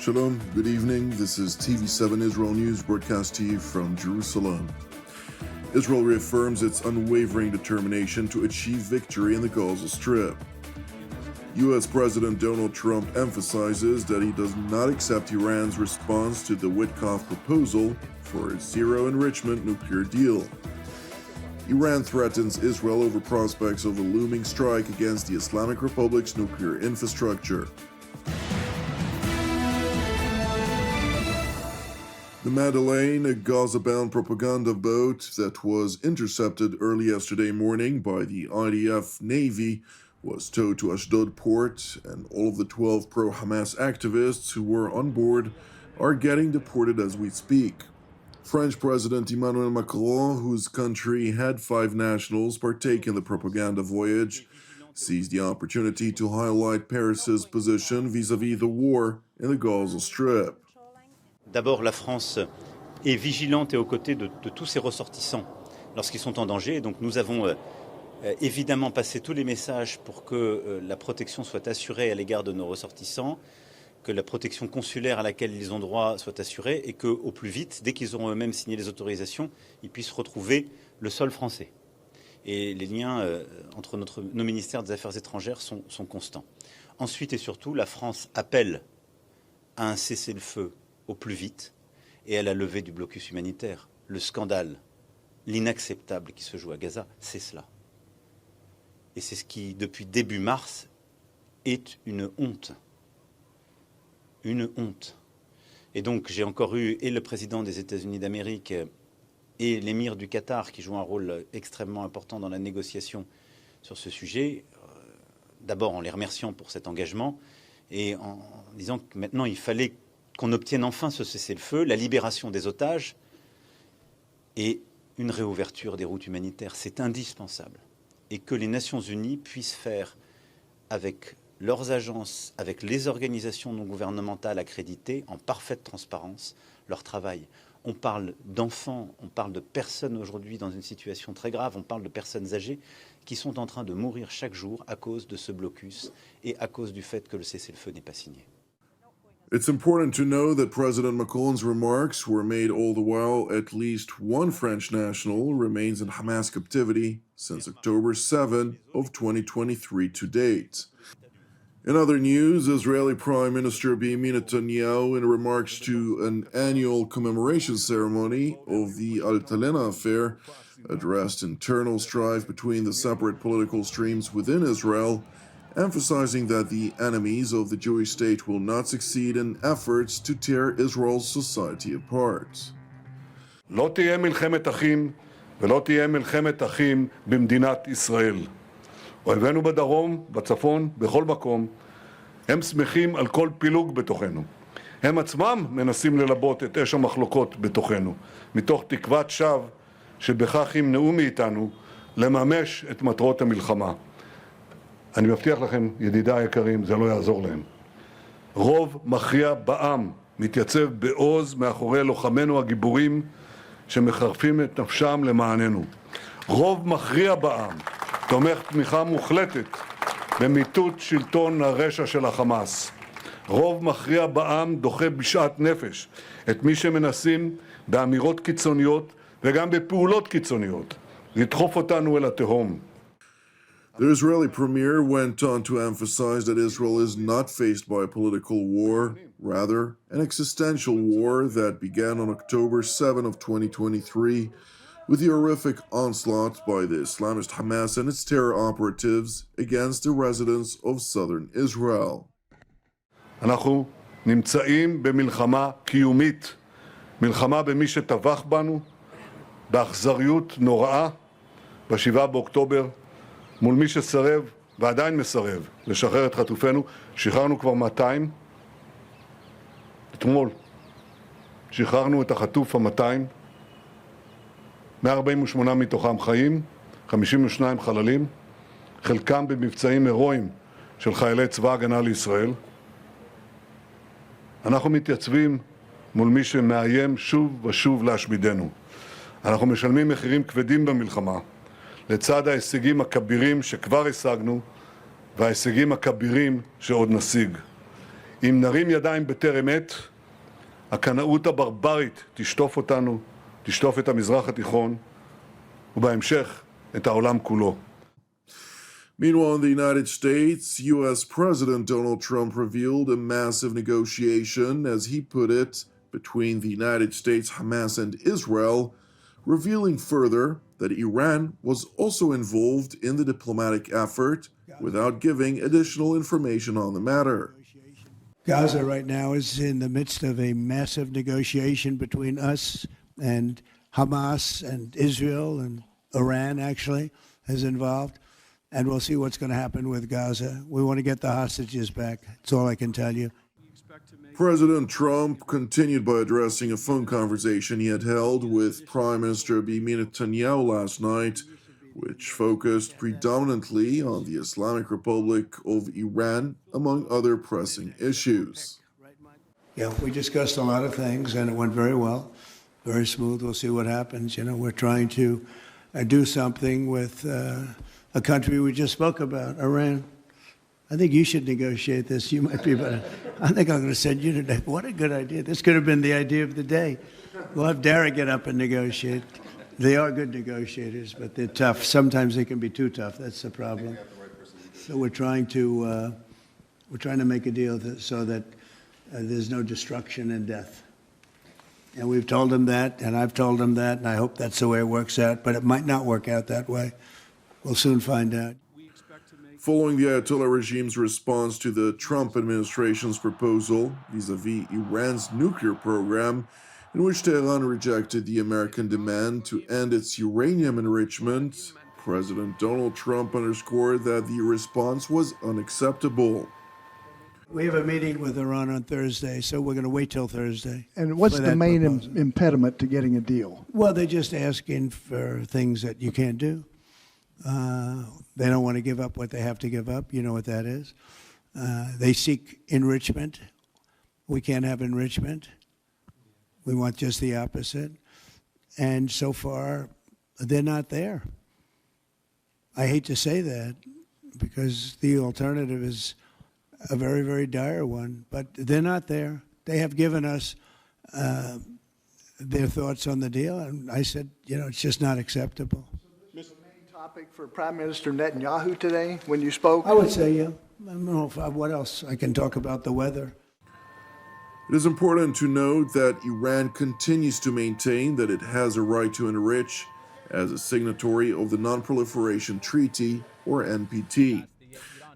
Shalom, good evening. This is TV7 Israel News broadcast to you from Jerusalem. Israel reaffirms its unwavering determination to achieve victory in the Gaza Strip. U.S. President Donald Trump emphasizes that he does not accept Iran's response to the Witkoff proposal for a zero-enrichment nuclear deal. Iran threatens Israel over prospects of a looming strike against the Islamic Republic's nuclear infrastructure. The Madeleine, a Gaza-bound propaganda boat that was intercepted early yesterday morning by the IDF Navy, was towed to Ashdod port, and all of the 12 pro-Hamas activists who were on board are getting deported as we speak. French President Emmanuel Macron, whose country had 5 nationals partake in the propaganda voyage, seized the opportunity to highlight Paris's position vis-à-vis the war in the Gaza Strip. D'abord, la France est vigilante et aux côtés de tous ses ressortissants lorsqu'ils sont en danger. Donc nous avons évidemment passé tous les messages pour que la protection soit assurée à l'égard de nos ressortissants, que la protection consulaire à laquelle ils ont droit soit assurée et qu'au plus vite, dès qu'ils auront eux-mêmes signé les autorisations, ils puissent retrouver le sol français. Et les liens entre nos ministères des Affaires étrangères sont constants. Ensuite et surtout, la France appelle à un cessez-le-feu au plus vite et à la levée du blocus humanitaire. Le scandale, l'inacceptable qui se joue à Gaza, c'est cela. Et c'est ce qui, depuis début mars, est une honte. Une honte. Et donc j'ai encore eu et le président des États-Unis d'Amérique et l'émir du Qatar qui joue un rôle extrêmement important dans la négociation sur ce sujet. D'abord en les remerciant pour cet engagement et en disant que maintenant il fallait qu'on obtienne enfin ce cessez-le-feu, la libération des otages et une réouverture des routes humanitaires. C'est indispensable. Et que les Nations Unies puissent faire avec leurs agences, avec les organisations non gouvernementales accréditées, en parfaite transparence, leur travail. On parle d'enfants, on parle de personnes aujourd'hui dans une situation très grave, on parle de personnes âgées qui sont en train de mourir chaque jour à cause de ce blocus et à cause du fait que le cessez-le-feu n'est pas signé. It's important to know that President Macron's remarks were made all the while at least one French national remains in Hamas captivity since October 7 of 2023 to date. In other news, Israeli Prime Minister Benjamin Netanyahu, in remarks to an annual commemoration ceremony of the Altalena affair, addressed internal strife between the separate political streams within Israel, emphasizing that the enemies of the Jewish state will not succeed in efforts to tear Israel's society apart. לא תהיה מלחמת אחים ולא תהיה מלחמת אחים במדינת ישראל. אויבינו בדרום, בצפון, בכל מקום, הם שמחים על כל פילוג בתוכנו. הם עצמם מנסים ללבות את אש המחלוקות בתוכנו, מתוך תקוות שווא שבכך ימנעו מאיתנו לממש את מטרות המלחמה. אני מבטיח לכם, ידידיי היקרים, זה לא יעזור להם. רוב מכריע בעם מתייצב בעוז מאחורי לוחמינו הגיבורים שמחרפים את נפשם למעננו. רוב מכריע בעם תומך תמיכה מוחלטת במיטוט שלטון הרשע של החמאס. רוב מכריע בעם דוחה בשעת נפש את מי שמנסים באמירות קיצוניות וגם בפעולות קיצוניות לדחוף אותנו אל התהום. The Israeli premier went on to emphasize that Israel is not faced by a political war, rather an existential war that began on October 7 of 2023 with the horrific onslaught by the Islamist Hamas and its terror operatives against the residents of southern Israel. אנחנו נמצאים במלחמה קיומית, מלחמה במי שטבח בנו, באכזריות נוראה, ב-7 באוקטובר, מול מי שסרב ועדיין מסרב לשחרר את חטופינו. שחררנו כבר 200. אתמול שחררנו את החטוף ה-200. 148 מתוכם חיים, 52 חללים, חלקם במבצעים הירואיים של חיילי צבא הגנה לישראל. אנחנו מתייצבים מול מי שמאיים שוב ושוב להשמידנו. אנחנו משלמים מחירים כבדים במלחמה, לצד ההישגים הכבירים שכבר השגנו וההישגים הכבירים שעוד נשיג. אם נרים ידיים בטרם עת, הקנאות הברברית תשטוף אותנו, תשטוף את המזרח התיכון, ובהמשך את העולם כולו. Meanwhile, in the United States, U.S. President Donald Trump revealed a massive negotiation, as he put it, between the United States, Hamas, and Israel, revealing further that Iran was also involved in the diplomatic effort without giving additional information on the matter. Gaza right now is in the midst of a massive negotiation between us and Hamas and Israel, and Iran actually is involved. And we'll see what's going to happen with Gaza. We want to get the hostages back. That's all I can tell you. President Trump continued by addressing a phone conversation he had held with Prime Minister Benjamin Netanyahu last night, which focused predominantly on the Islamic Republic of Iran, among other pressing issues. Yeah, we discussed a lot of things, and it went very well, very smooth. We'll see what happens. You know, we're trying to do something with a country we just spoke about, Iran. I think you should negotiate this. You might be better. I think I'm going to send you today. What a good idea. This could have been the idea of the day. We'll have Dara get up and negotiate. They are good negotiators, but they're tough. Sometimes they can be too tough. That's the problem. So we're trying to make a deal so that there's no destruction and death. And we've told them that, and I've told them that, and I hope that's the way it works out. But it might not work out that way. We'll soon find out. Following the Ayatollah regime's response to the Trump administration's proposal vis-à-vis Iran's nuclear program, in which Tehran rejected the American demand to end its uranium enrichment, President Donald Trump underscored that the response was unacceptable. We have a meeting with Iran on Thursday, so we're going to wait till Thursday. And what's for the that main proposal. impediment to getting a deal? Well, they're just asking for things that you can't do. They don't want to give up what they have to give up. You know what that is. They seek enrichment. We can't have enrichment. We want just the opposite. And so far, they're not there. I hate to say that because the alternative is a very, very dire one, but they're not there. They have given us their thoughts on the deal, and I said, you know, it's just not acceptable. Topic for Prime Minister Netanyahu today when you spoke? I would say, yeah. I don't know what else. I can talk about the weather. It is important to note that Iran continues to maintain that it has a right to enrich as a signatory of the Non-Proliferation Treaty, or NPT.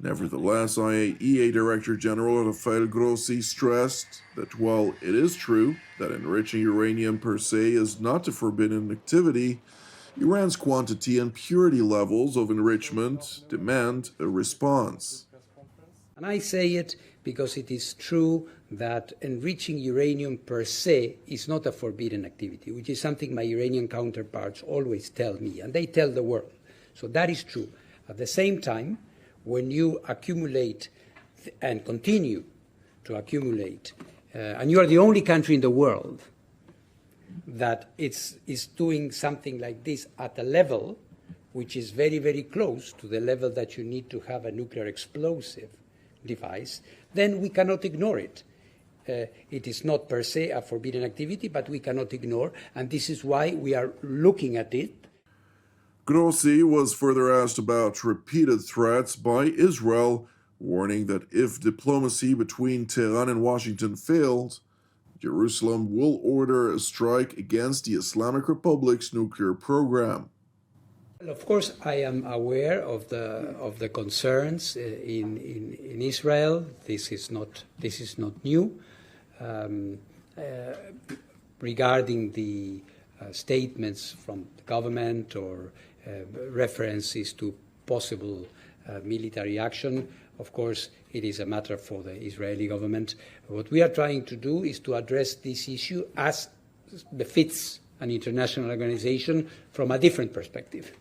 Nevertheless, IAEA Director General Rafael Grossi stressed that while it is true that enriching uranium per se is not a forbidden activity, Iran's quantity and purity levels of enrichment demand a response. And I say it because it is true that enriching uranium per se is not a forbidden activity, which is something my Iranian counterparts always tell me, and they tell the world. So that is true. At the same time, when you accumulate and continue to accumulate, and you are the only country in the world that is doing something like this at a level which is very, very close to the level that you need to have a nuclear explosive device, then we cannot ignore it. It is not per se a forbidden activity, but we cannot ignore, and this is why we are looking at it. Grossi was further asked about repeated threats by Israel, warning that if diplomacy between Tehran and Washington failed, Jerusalem will order a strike against the Islamic Republic's nuclear program. Well, of course, I am aware of the concerns in Israel. This is not new. Regarding the statements from the government or references to possible military action, of course, it is a matter for the Israeli government. What we are trying to do is to address this issue as befits an international organization from a different perspective.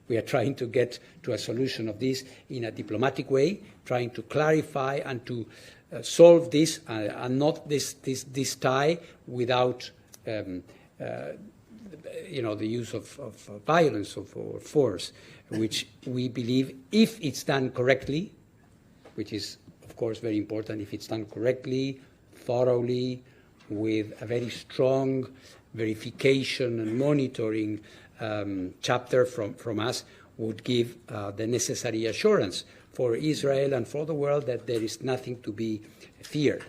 We are trying to get to a solution of this in a diplomatic way, trying to clarify and to solve this and not this tie without the use of violence or force, which we believe, if it's done correctly, which is, of of course, very important if it's done correctly, thoroughly, with a very strong verification and monitoring chapter from us, would give the necessary assurance for Israel and for the world that there is nothing to be feared.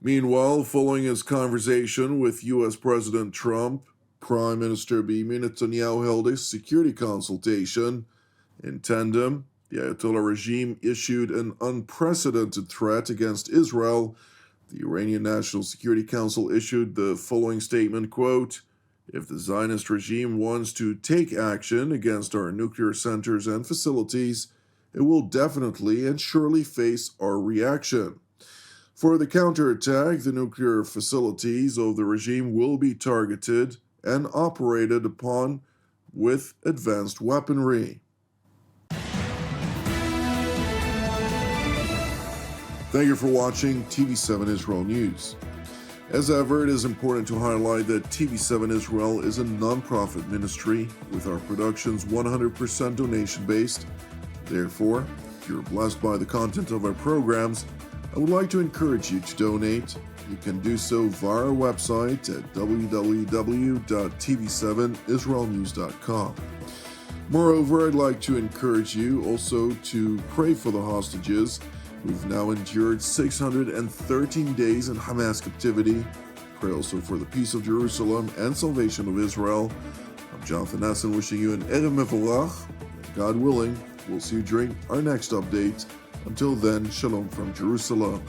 Meanwhile, following his conversation with U.S. President Trump, Prime Minister Benjamin Netanyahu held a security consultation. In tandem, the Ayatollah regime issued an unprecedented threat against Israel. The Iranian National Security Council issued the following statement, quote, "If the Zionist regime wants to take action against our nuclear centers and facilities, it will definitely and surely face our reaction. For the counterattack, the nuclear facilities of the regime will be targeted and operated upon with advanced weaponry." Thank you for watching TV7 Israel News. As ever, it is important to highlight that TV7 Israel is a non-profit ministry with our productions 100% donation-based. Therefore, if you're blessed by the content of our programs, I would like to encourage you to donate. You can do so via our website at www.tv7israelnews.com. Moreover, I'd like to encourage you also to pray for the hostages who've now endured 613 days in Hamas captivity. Pray also for the peace of Jerusalem and salvation of Israel. I'm Jonathan Hessen wishing you an Erev Mevorach. God willing, we'll see you during our next update. Until then, Shalom from Jerusalem.